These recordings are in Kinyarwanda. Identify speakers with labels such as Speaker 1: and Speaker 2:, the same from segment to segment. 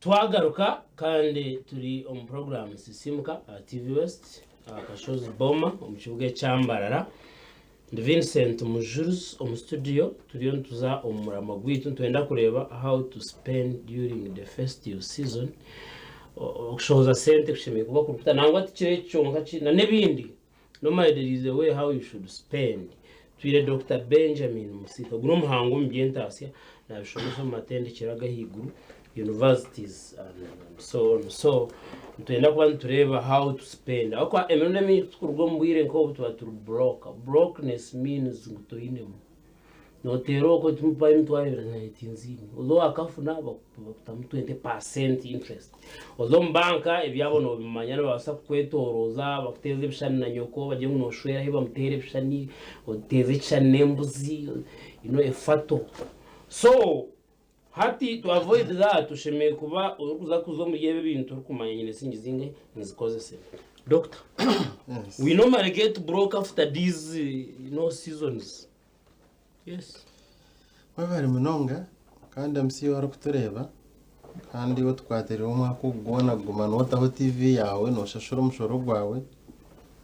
Speaker 1: twagaruka kandi turi on program Sisiimuka TV West akashozi boma omukibuga cyambarara Vincent Mujurizi studio turiyo tuza omurama gwitu twenda kureba how to spend during the festive season okushoza sente kushimye kuba kuruta nangwa tikirecho na nebindi normally there is a way how you should spend twire Dr. Benjamin Musiita guno muhango mbyentasya na bishobora matendekera Agahiguru universities and so on. So twenda kuba tureba how to spend akwa emenemi tukurwo mbwire nko tuba turi brokenness means ngutoyinemo notero ko tumpa imtwari na 19 although akafuna bakutamu 20% interest although mbanka ebyabo bimanyana basa kwetoroza bakuteze bishani na nyoko baje ngo noshwera hiba mutere bishani oteze cyane mbuzi efato so hati to avoid that tushemeye kuba urukuza kuzo mu yebe bintu rukumanya nyine singizinge nzikoze se doctor. Yes. We normally get broke after these seasons. Yes.
Speaker 2: Bari munonga kandi amsi wari kutureba kandi wo twatere umwaka ugona gumana wataho TV yawe no shashoro mushoro gwawe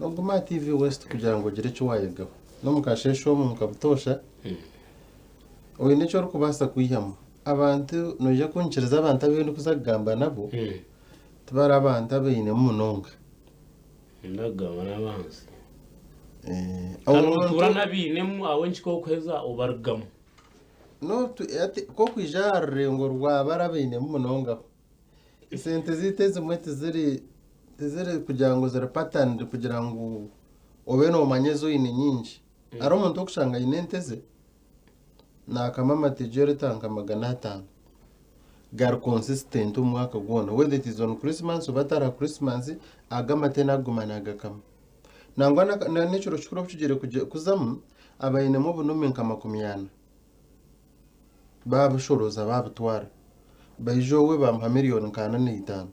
Speaker 2: no guma TV West kugira ngo gire cyo wayegaho no mukashesho mu mukabutosha oyi nico rukubasa kuyihamo abantu noje kunchiriza abantu abintu kuzagamba nabo tubara abantu abine munonga
Speaker 1: ndagaba nabanzi abo turana binemu awenchi ko kweza obargamo
Speaker 2: no ko kwijare ngo rwabara bine munonga sente ziteze mwete ziri kugira ngo zira pattern kugira ngo obeno omanyezo ine nyinji ari umuntu okushanga inenteze na kamama tijere tanka magana 5 gar consistent umwaka gwona whether it is on Christmas or batara Christmas agama tena gumana agakama nangwa na nicuro chukuro kugere kuzamu abayine mu bunume nkamakumyana babushoroza babutwara bayijowe bampa miliyoni kana 5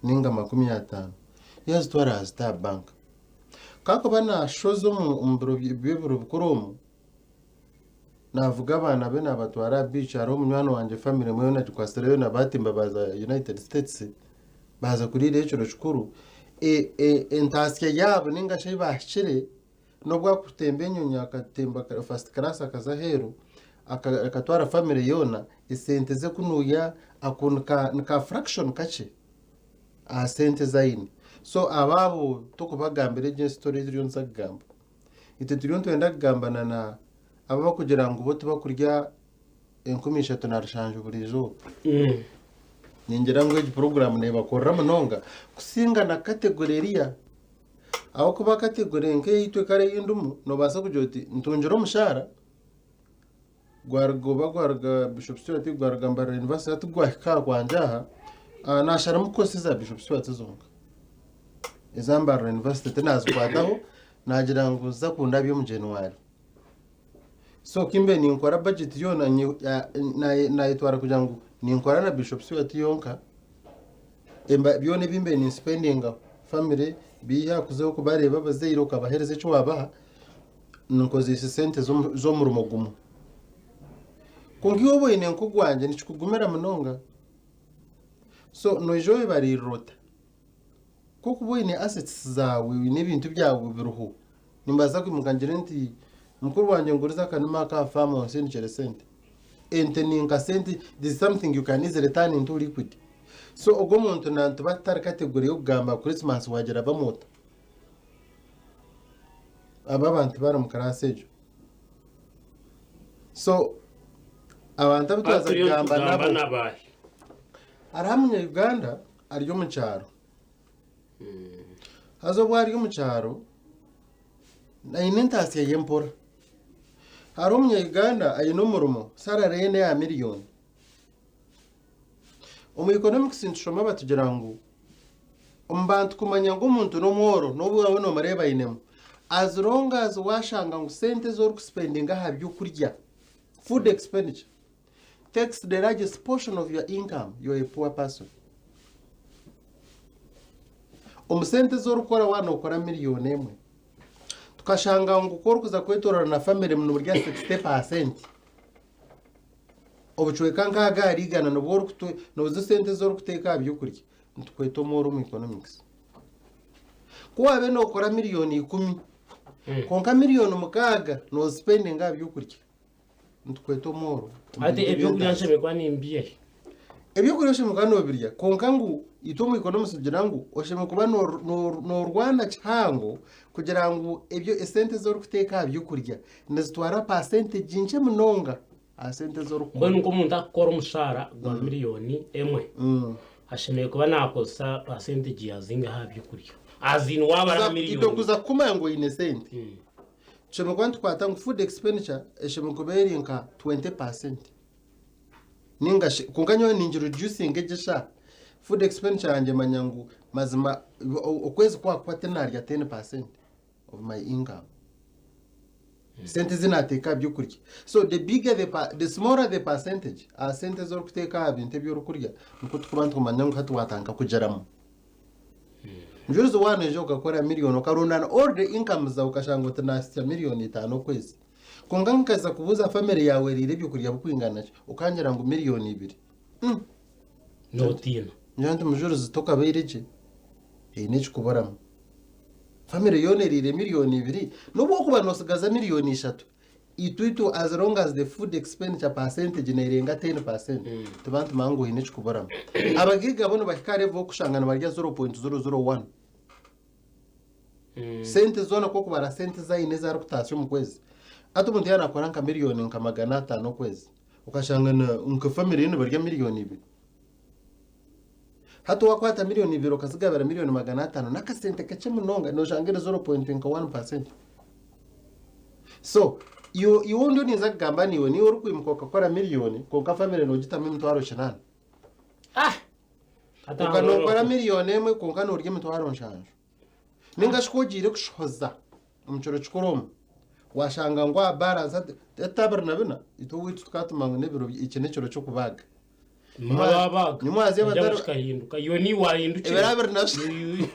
Speaker 2: ninga 50 yazitwara azita bank kako bana shozo mu biro bikuru navuga abana be nabatwara beach ari umunywano wanje family mwe na twasere na batimba baza United States baza kuri recyo chukuru entasye yabo ninga shay bashire nobwa kutembe nyunya akatemba first class akazaheru akatwara family yona isente ze kunuya akunka fraction kache a sente zaini so ababo tukubagambire je story ziriyo nzagamba ite turiyo twenda kugambana na aba kugira ngo bo tuba kurya 13 narashanje buri zo ningira ngo iyi program ne bakora munonga kusinga na categoria aho kuba category nke yitwe kare yindumu no basa kujoti ntunjiro mushara gwarga Bishop Stuart gwarga Mbarara University gwahika kwanjaha nashara mukosi za Bishop Stuart zonga Mbarara University tenazkwataho nagira ngo za kunda byo mu January so kimbe ni nkora budget yona na itwara kugira ngo ni nkora na Bishop Stuart yonka emba byone bimbe ni spending family biha kuzo ko bareba bazeyiro kabahereze cyo wabaha nuko zise sente zo mu rumogumu kungiyo boyine nkugwanje ni kugumera munonga so nojoye bari rota kuko boyine assets zawe n'ibintu byawe biruhu nimbaza kwimukangire nti mukuru wanje nguriza kanuma ka farm on sente ente ninka sente this is something you can easily turn into liquid so ogo muntu nantu batari category yo kugamba Christmas wagera bamota aba bantu bara mu karasejo so abantu abutaza kugamba nabo arahamye Uganda ariyo mu cyaro hazo bwari mu cyaro na inentasi yempora harumye Uganda ayino murumo sararene ya miliyoni omu economics nshoma batugira ngo umbantu kumanya ngo umuntu no mworo no bwawe no mareba inemo as long as washanga ngo sente zo spending aha byo kurya food expenditure takes the largest portion of your income, you are a poor person. Umusente zo rukora wana ukora miliyoni emwe tukashanga ngo ukora kuza kwetorana na family mu burya 60%. obuchweka nk'agarigana nozo sente z'orikuteeka byokurya nitukweta omworo mu economics kuwabe nokora miliyoni 10 konka miliyoni 6 no spending byokurya nitukweta omworo
Speaker 1: ate ebyokurya nshemekwa nimbiye
Speaker 2: ebyokurya oshemekwa nobirya konka ngu ito mu economics kugira ngu osheme kuba no Rwanda kihango kugira ngu ebyo esente z'orikuteeka byokurya nizitwara percentage nche munonga asente z'orukora
Speaker 1: mbona umuntu akora umushara gwa miliyoni 1 ashemeye kuba nakosa percentage yazinga habyo kurya azini wabara miliyoni
Speaker 2: ito kuza kuma ngo ine sente sheme kwantu kwata ngo food expenditure sheme kuberi nka 20% ninga kunganyo ninji reducing ejesha food expenditure anje manyangu mazima okwezi kwa tenarya 10% of my income sente zinateka byokurya so the bigger the smaller the percentage sente z'orikuteeka bintu by'orukurya nuko tukubantu kumanya ngo hatwatanga kugeramo Mujurizi wane ejo ukakora miliyoni ukarundana all the income za ukashanga utanasya miliyoni 5 kwezi konga nkaza kubuza family yawe rire byokurya bukwingana cyo ukangira ngo miliyoni 2
Speaker 1: notina
Speaker 2: nyantu Mujurizi toka beirije nichi kuboramo family yone rire miliyoni 2 nubo kuba nosigaza miliyoni 3 ituitu as long as the food expenditure percentage nairenga 10% tubantu mangu nichi kuboramo abagiga bono bakikare vo kushangana barya 0.001 sente zona ko kubara sente za ineza rukutasyo mu kwezi atu muntu yana kwaranka miliyoni nka 500 kwezi ukashangana unka family yene barya miliyoni 2 hatu wakwata miliyoni 2 ukazigabira miliyoni 500 nakasente kache munonga no shangere 0.1%. So you ndio niza kugamba niwe ni uri kwimuka kora miliyoni konka family no gitame mutwaro 8 hata ukora miliyoni 1 konka no rye mutwaro 5 ninga shikogire kushoza umucoro chikoromo washanga ngwa baraza tabarna bina ito witu tukatumanga nebiro ikene cyo cyo kubaga nyumazi y'abataro
Speaker 1: kahinduka yo ni wahinduke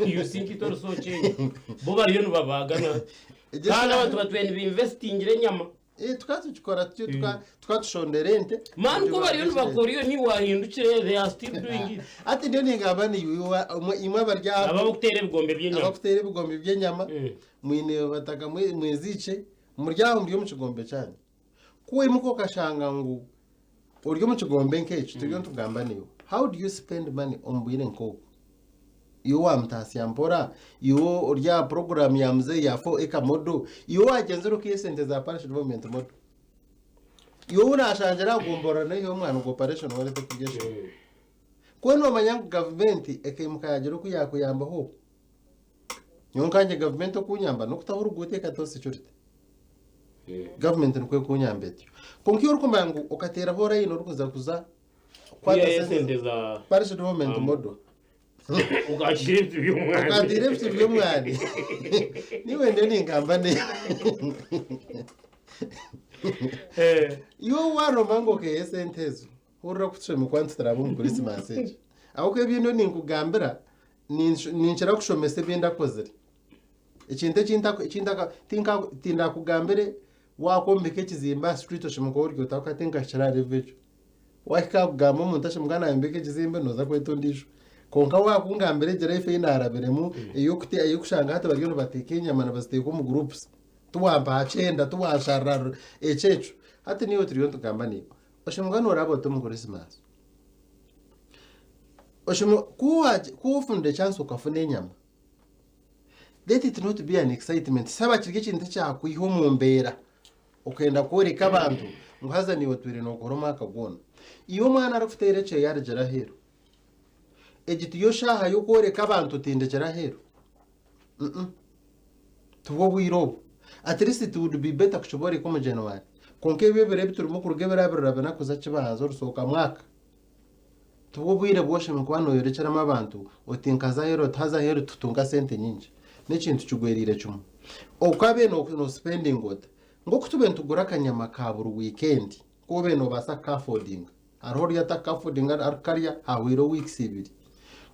Speaker 1: you think it also change bo bari yo babagana kana abantu batweni binvestingire nyama
Speaker 2: tukazikora tukatushonderente
Speaker 1: man ko bari yo bakora yo ni wahindukire they are still doing it
Speaker 2: ati ndio ningaba ni imwe barya
Speaker 1: ababutere
Speaker 2: bigombe by'enyama mwine bataka mwezice umuryaho ndiyo mu kigombe cyane kuwe muko kashanga ngo uryo mu kigombe nkecho turiyo tugamba niyo how do you spend money on bwire nkoko iyo wamtasi yampora iyo urya program ya mze ya 4 modo iyo wagenzera ko sente za parish development modo iyo unashanjira gumbora nayo mwana go operation wale tukugesha kweno manyangu government ekemuka yagera ku yakuyamba ho nyonkanje government okunyamba nokutahuru guteka tose cyurite government nkwe kunyambetyo konkiyo rukomangu okatera hora yino rukuza kuza
Speaker 1: kwata sente za
Speaker 2: parish development modo
Speaker 1: ukadirefti
Speaker 2: by'umwani niwe ndio ningamba ne yo waro mango ke sentezo urra kutsema kwantu trabo mu Christmas age aho ke bino ninkugambira ninchira kushomese byenda kozere ikinte tinda kugambire wakombeke kizimba street oshimuko uryo takatenga chara revejo waka kugamba umuntu ashimugana yambeke kizimba noza kwetondisho konka wakungambire jere ife inarabiremu iyo kuti ayo kushanga hata bariyo batekenya mana baziteko mu groups tuwamba achenda tuwasharara echecho hata niyo turiyo tugamba niyo oshimugana urabo to mu Christmas oshimu kufunde chance ukafune nyama let it not be an excitement saba kirike kintu cyakwiho mu mbera ukenda koreka abantu muhazaniwe twire no koroma akagona iyo mwana arafuterece yaragera hero egiti yo shaha yo koreka abantu tindekera hero tuwo bwiro at least it would be better kushobora ko mu January konke bebere biturimo kurugebera birabana kuza kibazo rusoka mwaka tuwo bwire bwoshe mu kwano yoreceramo abantu otinkaza hero taza hero tutunga sente nyinshi n'ikintu cyugwerire cyumu okabe no spending got ngo kutube ntugura kanyama ka buru weekend ko beno basa affording arho yata affording arkarya hawiro weeks 2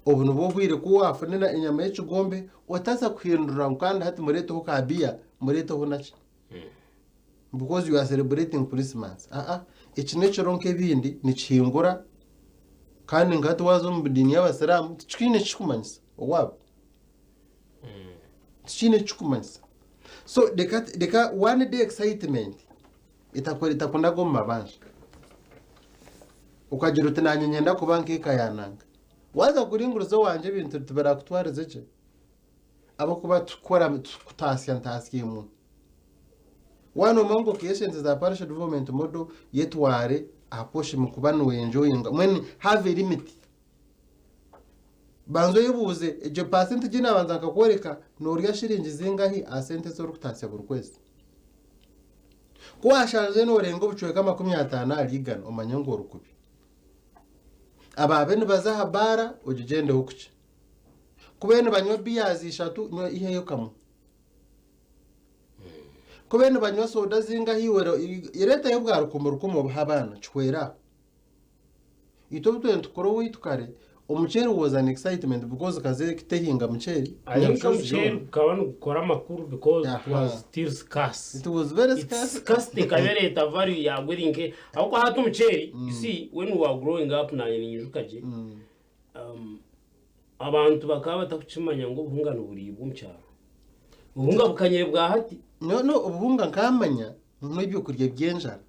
Speaker 2: obuno bobwire ko wafunena inyama y'ikigombe otaza kwihindura kandi hati mureto ho kabia mureto ho nachi because you are celebrating Christmas iki n'ekiro nk'ebindi nikihingura kandi nkati waza omu dini y'abasiraamu tikiine kikumanyisa owaabo tikiine kikumanyisa so deka one day excitement itakundaga omu mabanja ukagira uti nanye nyenda kuba nk'eka yananga waza kuringuriza wanje ebintu tibarakutwariza gye abakuba tukora kutasya emu wano mango kiyesente za parish development model yetware aposhe mu kuba no enjoying when have a limit banzo yebuze eje percent gina banza kakwereka no rya shiringi zingahi asente zo rukutasya buri kwezi kwashaje no rengo bucweka 50 aligana omanyango rukubi ababe nibaza bara ujigende hukuche kubene banywa biyazi 3 nywa iheyo kamu kubene banywa soda zinga hiwero ireta yo bwa rukumo habana chwera itobutwe ntukoro witukare umuceri was an excitement because kaze kitehinga muceri
Speaker 1: ariko muceri kabana gukora amakuru because it was still scarce.
Speaker 2: It was very scarce.
Speaker 1: Scarce kabereta value ya gwirinke ahubwo hatu muceri you see when we were growing up na nyijukaje abantu bakaba batakucimanya ngo buhungana buribwo mucyaro ubuhunga bukanyere bwa hati
Speaker 2: no ubuhunga nkamanya n'ibyo kurya byenjara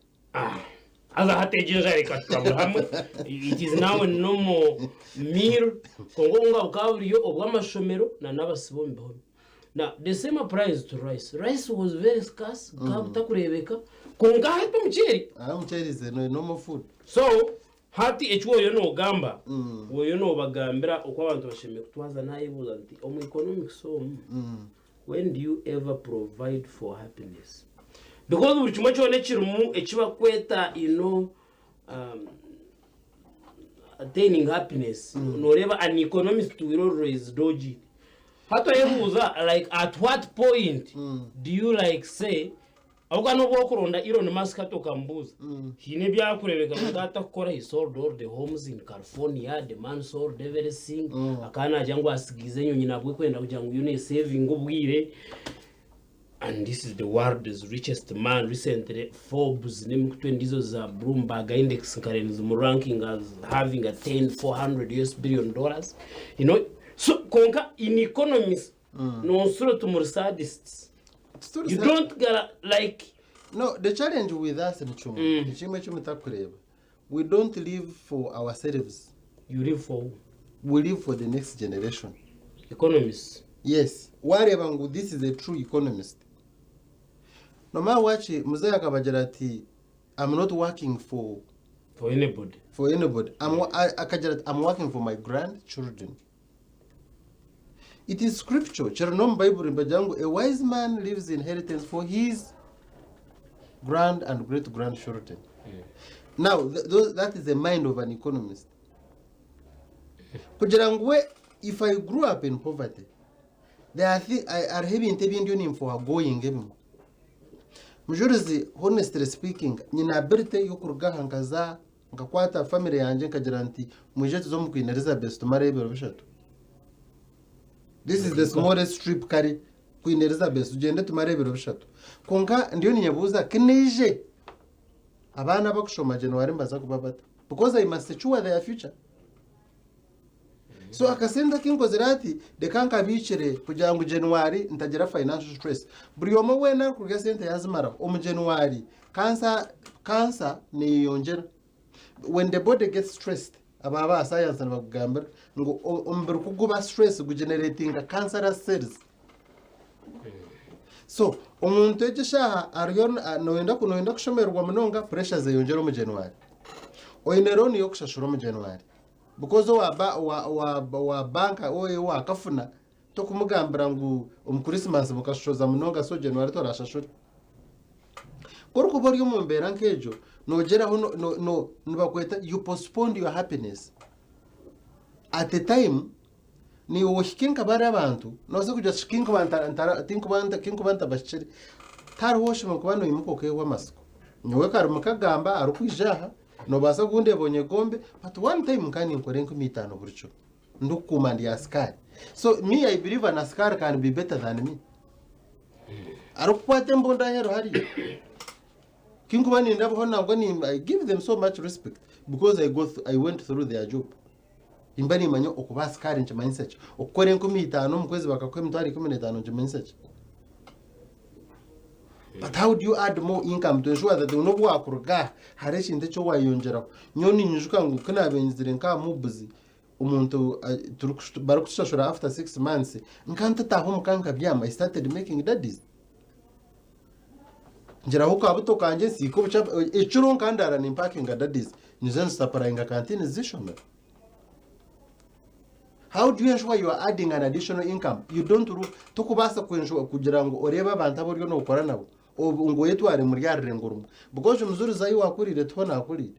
Speaker 1: aza hategenja reka hamwe it is now a normal meal kongo unga bukaburiyo obw'amashomero na nabasibo mbeho now the same applies to rice was very scarce kabutakurebeka konga hatu muceri
Speaker 2: muceri is no normal food
Speaker 1: so hati echuo yo no gamba woyo no bagambira uko abantu bashemye kutwaza nayibuza nti omu economic so when do you ever provide for happiness because buri kimwe cyone kirumu ekiba kweta attaining happiness noreba an economist will always dodge hata yebuza like at what point do you like say ahubwo no kuronda Elon Musk atokambuza hine byakurebeka ngata gukora he sold all the homes in California the man sold everything akana ajyango asigize nyonyi nabwe kwenda kugira ngo yune saving ubwire and this is the world's richest man recently Forbes nemukutwe ndizo za Bloomberg index currency mu ranking as having a 400 US billion dollars so konka in economics no solo to sadists you don't get like
Speaker 2: no the challenge with us in chimwe chimutakureba we don't live for ourselves
Speaker 1: you live for who?
Speaker 2: We live for the next generation
Speaker 1: economists
Speaker 2: yes wareba ngo this is a true economist no matter what muzee akabagira ati I'm not working for
Speaker 1: anybody
Speaker 2: I'm working for my grandchildren. It is scripture. Chernom Bible Bajangu, a wise man leaves inheritance for his grand and great grandchildren. Now, that is the mind of an economist. Kujerangwe, if I grew up in poverty, there are heavy intervening for going. Mujurizi, honestly speaking, nina ability yokurugaha nkaza ngakwata family yanje nkagira nti mwijetu zo mukwinereza best marebero bishatu. This is the smallest trip kari kwinereza best ugende tumarebero bishatu. Konka ndiyo ninyabuza kinije abana bakushoma January mbaza kubabata because I must secure their future. So akasenda kingo zirati de kanka bicire kugira ngo January ntagira financial stress. Buri yomo wena kurya sente yazimara omu January cancer ni yongera. When the body gets stressed ababa science and bagambira ngo umbiru kuguba stress gugenerating cancerous cells. So umuntu egishaha ariyo noenda kushomerwa munonga pressure ze yongera mu January. Oineroni yo kushashura mu January. Because wa banka oye wa kafuna to kumugambira ngo Christmas mukashoza munonga so January to rashashura. Koruko bari mu mbera nkejo nogera no bakweta you postpone your happiness at a time ni wohikinka bari abantu noze kujya shikinka banta bashiri tar hoshi mu kubano imuko ke wamasiko nyowe kari mukagamba arukwijaha no basa gunde bonye gombe but one time kani nkore 5 burcho ndukuma ndi askari so me I believe an askari can be better than me arukwate mbonda hero hari kinkuba nindabaho ntabwo I give them so much respect because I went through their job imba nimanya okubasa kari nkimanyi seki okukora 15 mu kwezi bakakwa 15 nkimanyi seki. But how do you add more income to ensure that uno bwakuruga hari ekintu ekyo wayongeraho nyoni nyujuka ngu kanaabenzire nka mubuzi umuntu barakushashura after 6 months nkanta taho mukanka byama I started making daddies njiraho kabuto kanje siko buca echuro nkandara ni packing daddies nizen supplying canteen zishona. How do you ensure you are adding an additional income? You don't tukubasa kwensure kugira ngo oreba abantu aboryo no gukora nabo ngo yetware muri yarenguruma because Mujurizi ayi wakurire tubona akurire.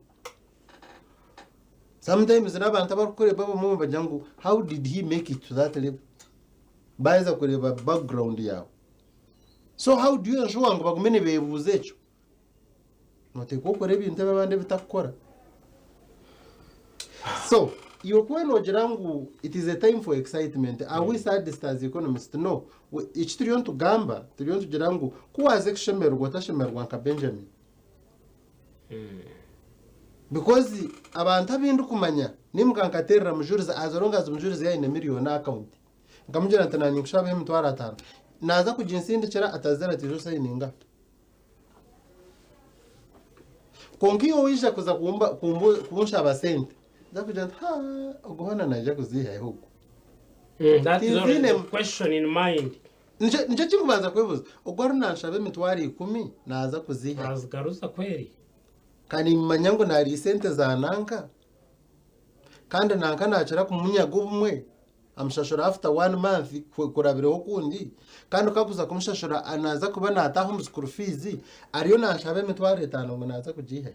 Speaker 2: Sometimes n'abantu abakore babo mu bajyango how did he make it to that level? Baza kureba background yawe. So how do you ensure ngo bagumene bebuze echo? Note ko kore ibintu abandi bitakora. So you when ojirangu it is a time for excitement. Are we sad as economists? No. Each trillion to gamba, trillion to jirangu kuwaze kushemerwa tashemerwa nka Benjamin. Because abantu abindu kumanya nimbwa nkaterera Mujurizi as long as Mujurizi yaine million account. Nkamujira ntanani kushabe mtwara 5. Naza kujinsindikira atazara tijo sayininga. Konkiyo wisha kuza kumusha abasente. Zakuja ogohana naje kuziha huko.
Speaker 1: That is a question in mind.
Speaker 2: Nje chingubanza kwebuza ogwara nashabe mitwari 10 naza kuziha.
Speaker 1: Azgaruza kweli.
Speaker 2: Kani manyango nari sente za nanka. Kandi nanka nachira kumunyago bumwe. Amshashura after 1 month kurabireho kundi. Kandi kakuza kumshashura anaza kuba nataho mu school fees ariyo nashabe mitwari 5 ngo naza kujiha.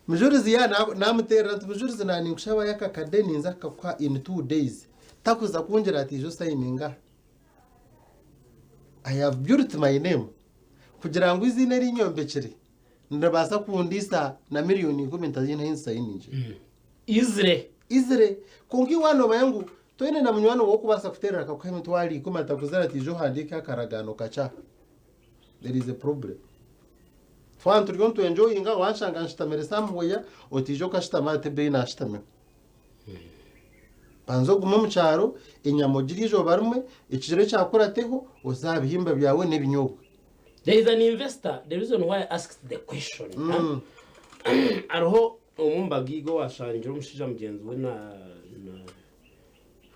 Speaker 2: Mujurizi ya namutera Mujurizi nani nkushaba yakakadeni nza kakwa in 2 days. Takuza kunjira ati jo signinga. I have built my name. Kugira ngo izina rinyombekere. Ndabasa kundisa na miliyoni 10 ntazina hinsayininje. Izre. Konki wano bayangu toine na munywano wo kubasa kuterera kakwa mitwali 10 atakuzara ati jo handika karagano kacha. There is a problem. Fwan turion to enjoy inga wanshanga nshitamere samweya otijo kashitamate beina ashitame. Panzo guma mu cyaro inyamogirijo barumwe ikijere cyakurateho uzabihimba byawe nebinyobwa.
Speaker 1: There is an investor. The reason why I asked the question. Arho omumbagigo washanjiro mushija mugenzi we na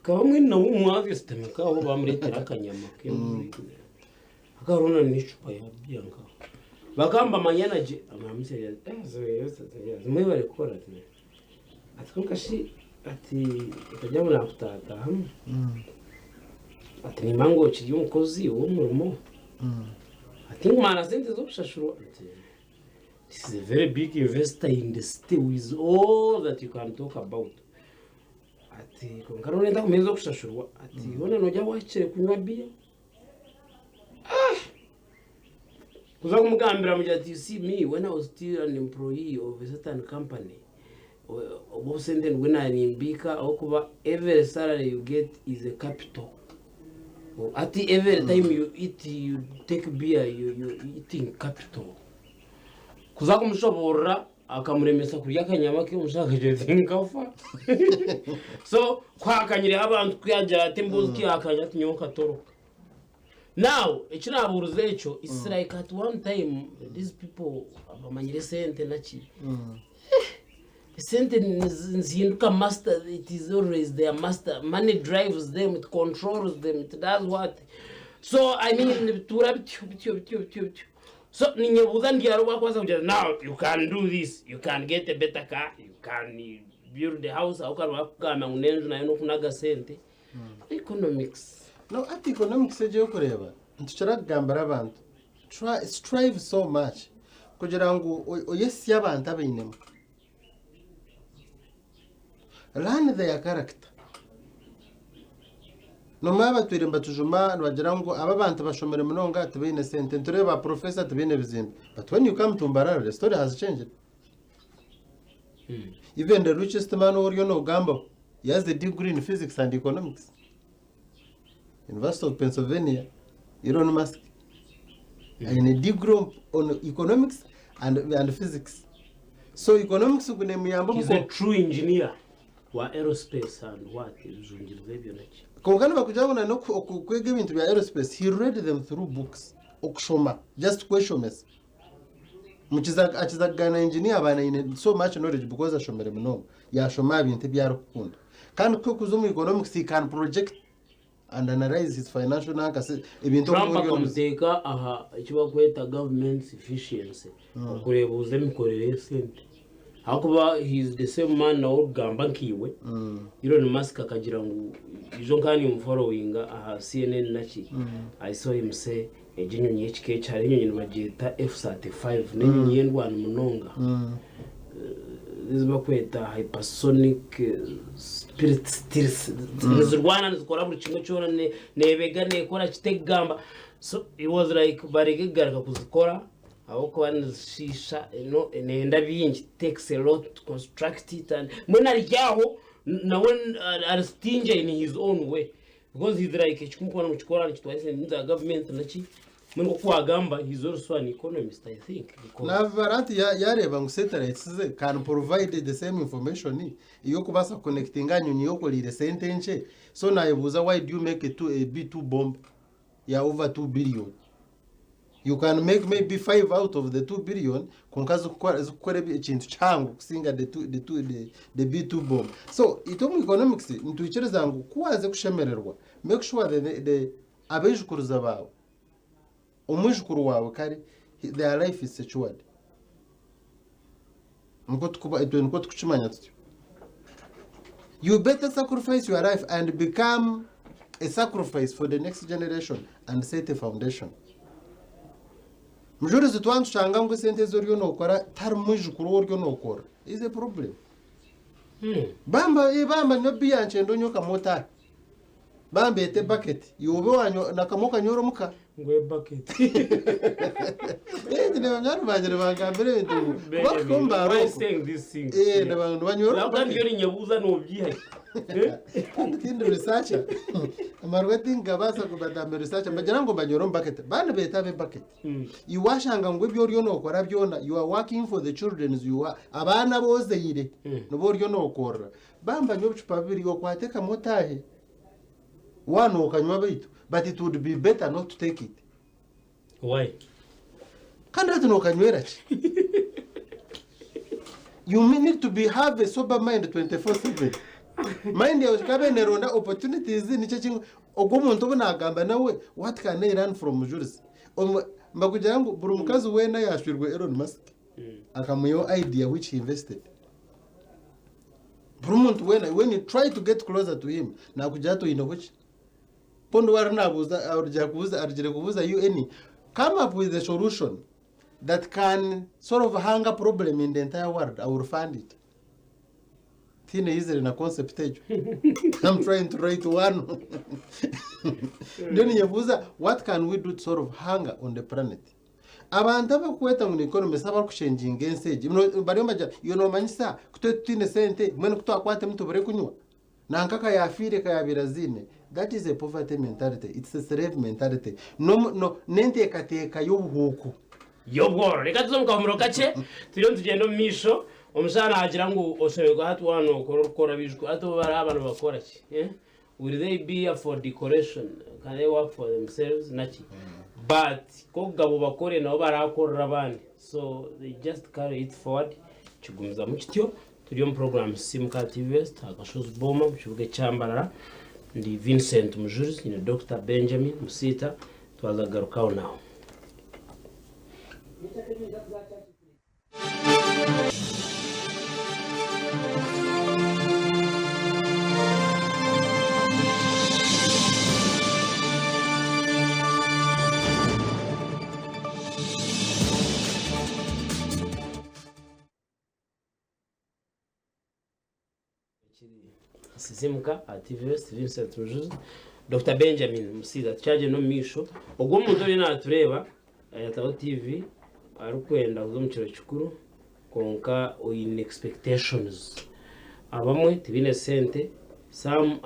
Speaker 1: kabamwe na umwavi system ka aho bamuretera akanyama ke. Akarona nicupa ya byanga. Bagamba manyanaje amamusere zimwe bari gukora ati kunkashi ati itajyamu nakutata hamwe ati nimango kiri umukozi wo murimo ati ngumana sente zo kushashuro ati this is a very big investor in the city with all that you can talk about ati konkarone ndakumeza kushashurwa ati bona nojya wakire kunywa bia Kuzagumugambira mujati you see me when I was still an employee of a certain company or sending when I in bika okuba every salary you get is a capital. At every time you eat you take beer you eating capital. Kuzagumushobora akamuremesa kurya kanyama ke umushaka je thinkafa. So kwakanyire abantu kuyajya atembozi ki akanya tinyoka toroka. Now, it's not about the it's like at one time, these people, abamanyire sente nachi. Sente nzinduka master, it is always their master. Money drives them, it controls them, it does what. So, I mean, so, now, you can do this, you can get a better car, you can build the house, economics.
Speaker 2: No, at economics ejo kureba. Ntuchara kugambara abantu. Strive so much. Kugira ngo oyesi yabantu abinemo. Learn their character. No maba twirimba tujuma bagira ngo aba bantu bashomere munonga tubine sente tureba professor tubine bizimbe. But when you come to Mbarara, the story has changed. Even the richest man or you know Uganda, he has a degree in physics and economics. University of Pennsylvania, Elon Musk. aine degree on economics and physics. So economics ukune muyamba
Speaker 1: He's a true engineer wa aerospace and what zungirize ibyo naki.
Speaker 2: Kongana bakujabona no kwega ibintu bya aerospace, he read them through books okushoma just questions. Mukiza akizagana engineer abana ine so much knowledge because ashomere muno yashoma ibintu byarukunda. Kandi ko kuzumu economics he can project and analyze his financial nakase ibintu
Speaker 1: kumuteka aha ikiba kweta government efficiency kureba uzemikorere sente hakuba he is the same man now gamba nkiwe Elon Musk akagira ngo izo nkani umfollowing aha CNN naki I saw him say ejinyonyi HK cyari nyonyi bagita F35 n'inyonyi ndwana munonga ziba kweta hypersonic spirit stills zirwana zikora buri kimwe cyona nebega nekora kitegamba. So it was like barigegara kuzikora aho ko banishisha nenda bingi takes a lot to construct it and when aryaho na when are stingy in his own way because he's like ekikumukona mu kikora kitwise n'inza government naki mungo kwagamba he's also an economist I think
Speaker 2: na variety yareba ngo satellites can provide the same information iyo kubasa connecting anyonyi yoko lire sentence. So nayibuza why do you make a B2 bomb ya over 2 billion? You can make maybe 5 out of the 2 billion konkazo kukora ikintu cyangu kusinga the B2 bomb. So itomu economics ntuichereza ngo kuwaze kushemererwa make sure the abejukuruza bawe umujukuru wawe kari their life is secured. Nko tukuchimanya tutyo. You better sacrifice your life and become a sacrifice for the next generation and set a foundation. Mujurizi twantu changa ngo sente zoryo nokora tar mujukuru woryo nokora is a problem. Bamba no biyanche ndonyoka mota. Bamba ete bucket yobe wanyo nakamoka nyoro muka
Speaker 1: ngwe bucket
Speaker 2: ndine banyaro banyere bagambere bintu bakomba
Speaker 1: why saying this thing
Speaker 2: ndabantu banyoro
Speaker 1: kandi yo nyabuza no byihaye
Speaker 2: kandi researcher marketing gabasa kubadambe researcher bagira ngo banyoro bucket bana betabe bucket iwashanga ngo ibyo ryo nokora byona you are working for the children you are abana boze yire no boryo nokora bamba nyo bicupa bibiri yo kwateka motahe one okanywa bitu. But it would be better not to take it.
Speaker 1: Why?
Speaker 2: Can't no kanywera. You need to have a sober mind 24/7. Mind ya ukabe neronda opportunities ni cyo ogumuntu bunagamba nawe what can I learn from Mujurizi? Mbakugira ngo buri mukazi wena yashwirwe Elon Musk. Akamuyo idea which he invested. Buri muntu wena when you try to get closer to him na kujya to which Pondo warnabuza arjire kubuza you any come up with a solution that can sort of hunger problem in the entire world. I will fund it. Tina easily na concept page. I'm trying to write one. Then yabuza what can we do to sort of hunger on the planet? Abantu abakweta mu economy saba kushenjinga enseje. Bari maja you know manyisa kutotine sente mwene kutwakwate mtu bare kunywa. Nankaka yafire kayabirazine. That is a poverty mentality. It's a slave mentality. No nente kateka yobuhuku.
Speaker 1: Yobworo reka tuzomukamuro kace turiyo tugenda mu misho omusana agira ngo osebego hatu wano korokora bijwe ato bara abantu bakora ki will they be here for decoration? Can they work for themselves? Naki. But kogabo bakore nabo barakorera abandi. So they just carry it forward. Kigumiza mu kityo turiyo mu program Sisiimuka TV West Agacencwire Boma mu kibuga cya Mbarara. Ndi Vincent Mujurizi ni Dr. Benjamin Musiita twazagarukaho naho. Sisiimuka TV West Vincent Mujurizi Dr. Benjamin Musiita cyaje no misho ubwo umuntu uri natureba yataho TV ari kwenda zo mu kiro cyukuru konka in expectations abamwe tibine sente some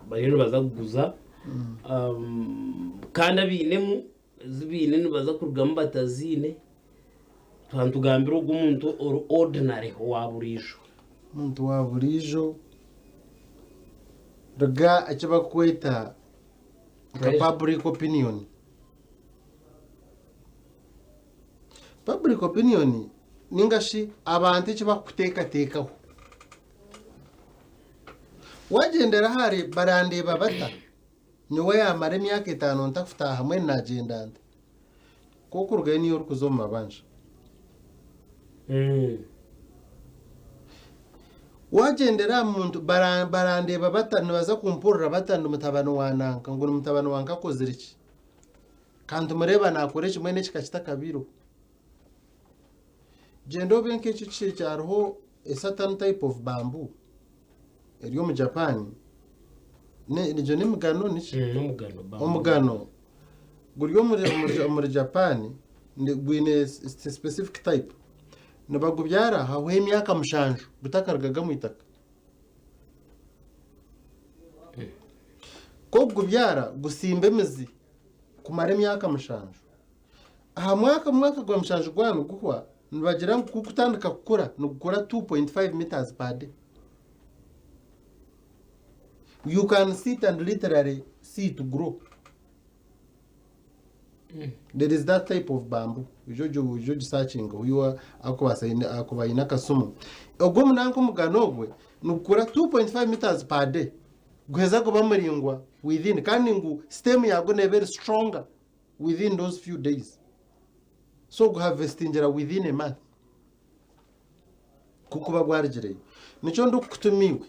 Speaker 1: barino bazaguza kandi abinemu zibine nibaza kurugamba batazine twantugambira umuntu ordinary wa burijo
Speaker 2: umuntu wa burijo rega icyo bakwita public opinion. Public opinion ningashi abantu icyo bakutekatekaho wagendera hari barandeba bata niwe yamara imyaka 5 ntakufita hamwe nagenda nde kuko urgaye niyo rukuzoma banje wagendera muntu barandeba batanu baza kumpurira batanu mutabano wananka ngo mutabano wanka kozira iki kandi mureba nakoresha mwene kikakita kabiro gendo benke cyo cyarho a certain type of bamboo eriyo mu Japan nijo ni mugano niki omugano guriyo muri Japan gwine specific type nabagubyara hawe imyaka mushanju butakargaga mu itaka ko gubyara gusimbe mizi kumara imyaka mushanju aha mwaka gwa mushanju gwanu guhwa nibagira kukutandika gukora no gukora 2.5 meters per day. You can sit and literally see it grow. There is that type of bamboo. Ujojo searching uyo akubayina kasumu. Ogwo munanko muganogwe nukura 2.5 meters per day. Gweza ko bamaringwa within kandi ngu stem yago ne very stronger within those few days. So go harvestingera within a month. Kukuba gwarigire. Nico ndukutumiwe.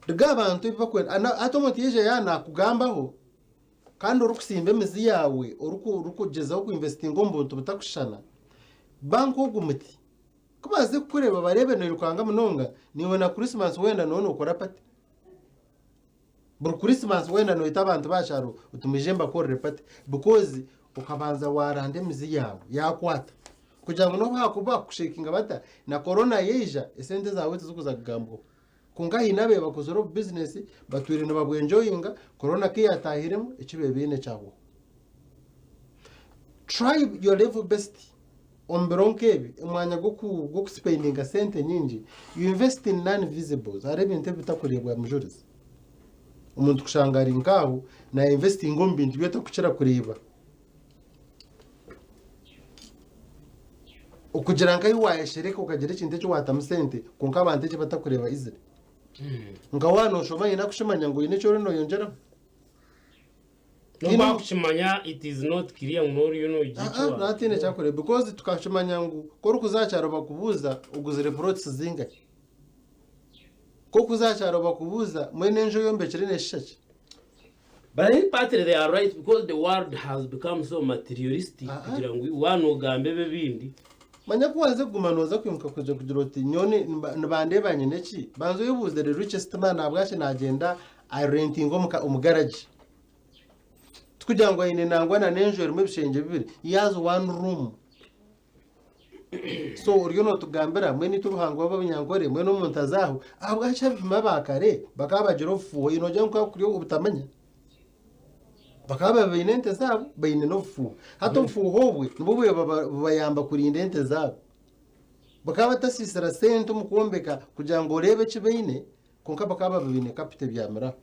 Speaker 2: Daga abantu bakwe atomotiye yana kugambaho kandi urukusimbe mizi yawe urukugeza ku investing ngombuntu butakushana banko gumuti kubaze kureba barebe no rukanga munonga niwe na Christmas wenda none ukora pati bur Christmas wenda no itabantu basharo utumijemba ko repati because ukabanza warande mizi yawe yakwata kugira ngo no hakuba kushekinga bata na corona yeja esente zawe tuzukuzagambo kunga hinabe bakozoro business batwire no babwenjoyinga corona ke yatahiremo ikibebine cyawo. Try your level best omberonkebe umwanya go spending sente nyingi you invest in non visibles arebe ntebe bitakurebwa Mujurizi umuntu kushangara ingaho na investing ngombintu byo takucira kureba ukugira ngo ayishireke ukagira ikintu cyo watamusente kunka abantu cyo batakureba izire ngawano shomanye nakushimanya ngo ine cyo no yongera
Speaker 1: no kushimanya it is not clear nori gitwa
Speaker 2: natine cyakore because tukashimanya ngo ko kuzacyaro bakubuza uguzire products zinga ko kuzacyaro bakubuza mwene njo yombekere neshaki.
Speaker 1: But I think partly they are right because the world has become so materialistic kugira ngo wanogambe bebindi
Speaker 2: manya kubanze kugumanoza kwimuka kuja kugira uti nyone nibandebanye neki banzo yubuze the richest man abwashe nagenda I renting umugaraji tukugira ngo ine nangwa na nenjoro mu bishenge bibiri yazo one room so uriyo no tugambira mwe ni turuhango b'abanyangore mwe no muntazaho abwashe bima bakare bakabagiro fuho inoje nko kuri ubutamanya bakaba bayinente zabo bayine no fu hato fuhobwe nubuye bayamba kuri indente zabo bakaba tasisira sente mukombeka kugira ngo rebe kibayine konka bakaba babine kapite byamira.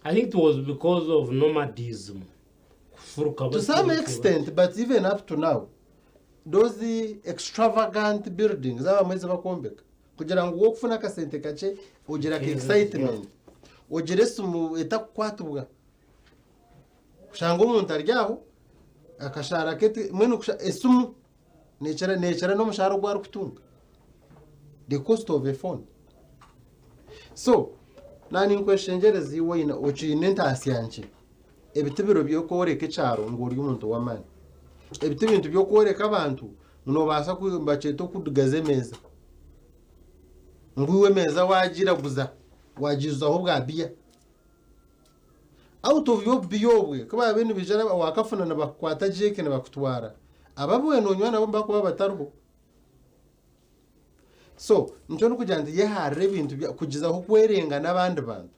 Speaker 1: I think it was because of nomadism
Speaker 2: to some extent, but even up to now those extravagant buildings zaba mweze bakombeka kugira ngo wokufuna kasente kace ugira excitement ugire sumu etakwatubwa shango umuntu aryaho akashara kete mwene esumu necera no musharo gwa rukutunga the cost of a phone. So nani nkweshengerezi wina ucine ntasyanche ebitibiro byo koreka cyaro ngo uri umuntu wamani ebitibintu byo koreka abantu no basa kuyumbaceto kudugaze meza nguwe meza wagira guza wagizaho bwa biya out of your biyobwe kuba ibintu bijana wakafuna na bakwata jeke na bakutwara ababwe nonywa nabo bakuba bataruho. So nco no kujandi ye harre ibintu kugizaho kwerenga nabandi bantu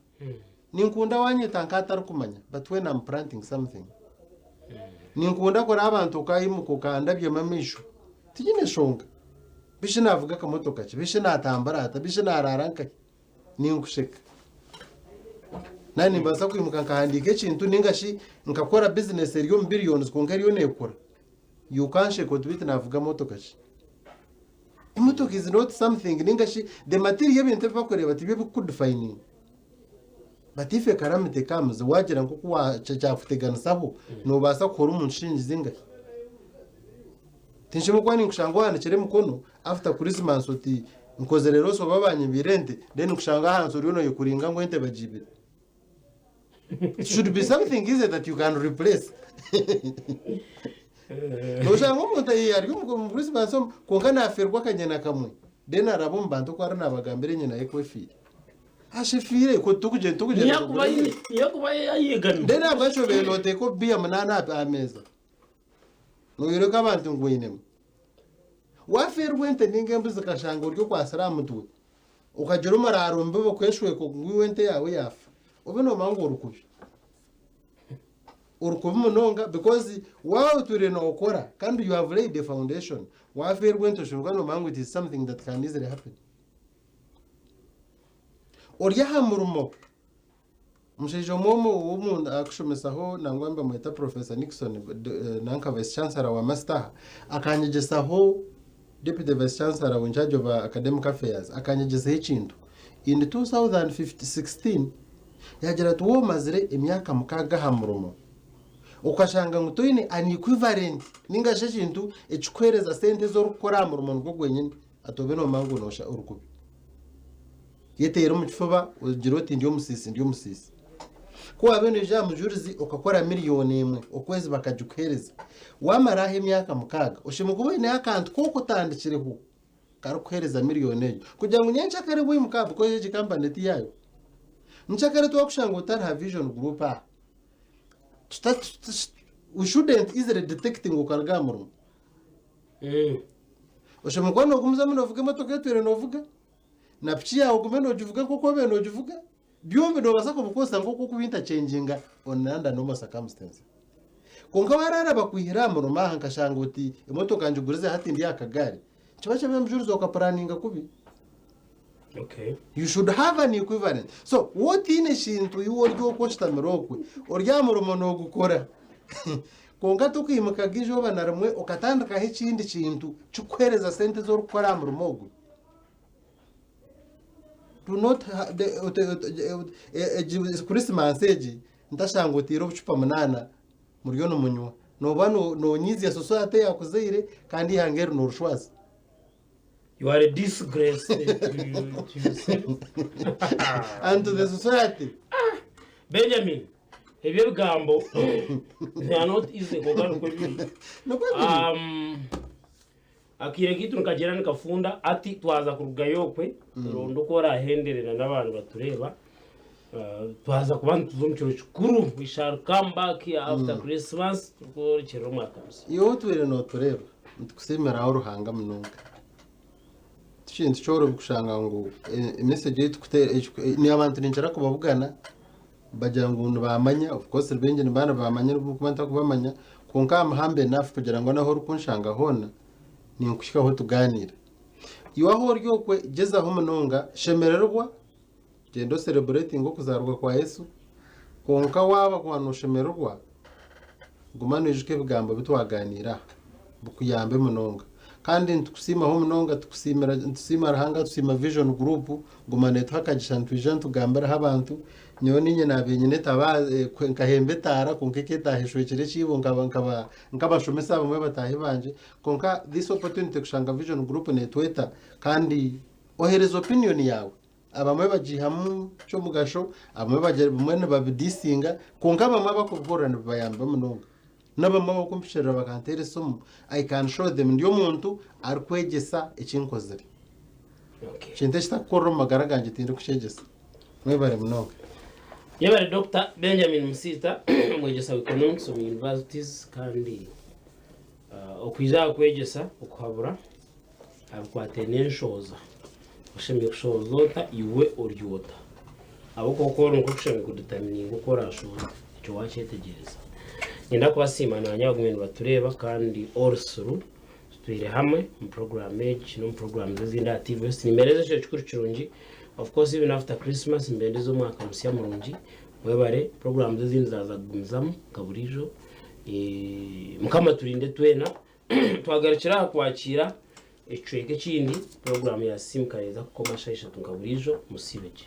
Speaker 2: ninkunda wanyita nkatari kumanya but when I'm planting something ninkunda kora abantu kayimuka ukandabye mamisho tijine shonga bishe navuga kamotoka ki bishe natambarata bishe nararanka ninkusheka nani mbasa kwimuka nkahandika ikintu ningashi nkakora business eriyo billions konkariyo nekora you can't shake what bit navuga motoka ki imotoka is not something ningashi the material y'ibintu bakoreba tibe could defining but if a calamity comes wagira nko kuwa cyafuteganisaho no basa kora umunshingizi ngahe tinshimo kwani nkushanga wanekere mukono after Christmas oti nkoze rero so babanye birende then nkushanga hanso ryo no yukuringa ngo ente bajibe. It should be something easy that you can replace. No shanga umuntu yari mu Christmas konkana aferwa kanyana kamwe then arabo mbantu ko arana abagambere nyina ekwefire ashifire ko tukuje
Speaker 1: yakuba yayigana
Speaker 2: then abashobeye note ko biya munana ameza no yero kabantu ngwinemo waferwa ente ningembe zakashanga uryo kwa salamu tuwe ukagera umararo mbebo kweshwe ko ngwente yawe yafa obe no mango urukubi munonga because wow turi no okora kandi you have laid the foundation waferwa ente shunga no mango it is something that can easily happen orya hamurumo mushejo momo umuntu akushomesaho nangwamba mweta Professor Nixon nanka vice chancellor wa master akanyegesaho deputy vice chancellor in charge of academic affairs akanyegesa ikintu in 2016 yagera tuwo mazire emyaka mukaga hamurumo ukashanga ngutoyine an equivalent ningashe kintu ekikwereza sente zo rukora murumo ngo gwenyine atobe no mangu nosha urukubi yetera mu kifuba ugiro ati Ndyamusiimanta ko abene ja Mujurizi ukakora miliyoni imwe ukwezi bakajukhereza wamaraho imyaka mukaga ushimukuwe ne akantu ko kutandikireho karukhereza miliyoni ejo kugira ngo nyencha kare buyi mukabu ko je company ti yayo nchakare to akushanga utara vision group we shouldn't easily detecting ukargamuru ushimukuwe no kumza muno vuga motoka yetu novuga na pchia ukumeno juvuga koko beno juvuga byombe no basako bukosa ngoko kubinta changinga on under normal circumstances konka barara bakwihira mu rumaha nkashanga uti imotoka njugurize hati ndi akagari kibache bemjurizo okaplaninga kubi
Speaker 1: okay
Speaker 2: you should have an equivalent so what in shintu yuoryo kosta mirokwe oryamo rumono gukora konka tukimuka gijo banaramwe okatandika h'ikindi kintu cyukwereza sente zo rukora mu rumogo do not Christmas age ndashanga utiro bucupa munana muryo no munywa no bano no nyizi ya society yakuzeire kandi hangere no rushwazi
Speaker 1: you are a disgrace to yourself
Speaker 2: and to the society.
Speaker 1: Benjamin ebyo bigambo they are not easy kogaruko akire kitu nkagera nikafunda ati twaza kurugayo kwe rondo kora ahenderera n'abantu batureba twaza kubantu tuzomukiro kikuru we shall come back here after Christmas ko kiro mwaka
Speaker 2: yo twere no tureba tukusemera aho ruhanga munonga tishintu cyoro bukushanga ngo message yitukutera ni abantu ninjara ko babugana bagira ngo umuntu bamanya of course rwenge ni bana bamanya rukumanta kubamanya konka amahambe nafu kugira ngo naho rukunshanga hona ni nkushikaho tuganira iwaho ryo kwe geza ho munonga shemererwa gendo celebrating ngo kuzarwa kwa Yesu konka waba kwano shemererwa gumano ijike bigambo bitwaganira bukuyambe munonga kandi ntukusima ho munonga tukusimara hanga tusima vision group gumane twakagishantu vision tugambara habantu nyoni nye nabenyine tabaze nkahembe tara kunkeke tahishwe kire chibo nkabashomesa bamwe batahe banje konka this opportunity kushanga vision group netweta kandi ohereza opinion yawe abamwe bajihamu cyo mugasho abamwe bagere bumwe babidisinga konka bamwe bakuvugorana bayamba munonga nabamwe bakumpishira bakantere somo I can show them ndiyo muntu arkwegesa ikinkozere
Speaker 1: okay
Speaker 2: chinte chitakoro magara ganje tinde kushegesa mwebare munonga
Speaker 1: yabare Dr. Benjamin Musiita mwegesa economics of universities kandi okwiza kwegesa okuhabura akwatene enshohoza ushemye kushozota iwe oryota abo kokoro ngo kushemye kudetermine gukora shoza cyo wachetegereza ngenda kubasiima n'abanyabugumenu batureba kandi all through tuire hamwe mu program age no mu program z'izindi activities nimereze cyo kikuru kirungi of course even after Christmas mbendeze umwaka musya murungi mwebare program z'izindi zazagumizamo kaburijo mukama turinde twena twagarukira kwakira ecweke kindi program ya Sisiimuka yeza kukomasha ishatu kaburijo musibeje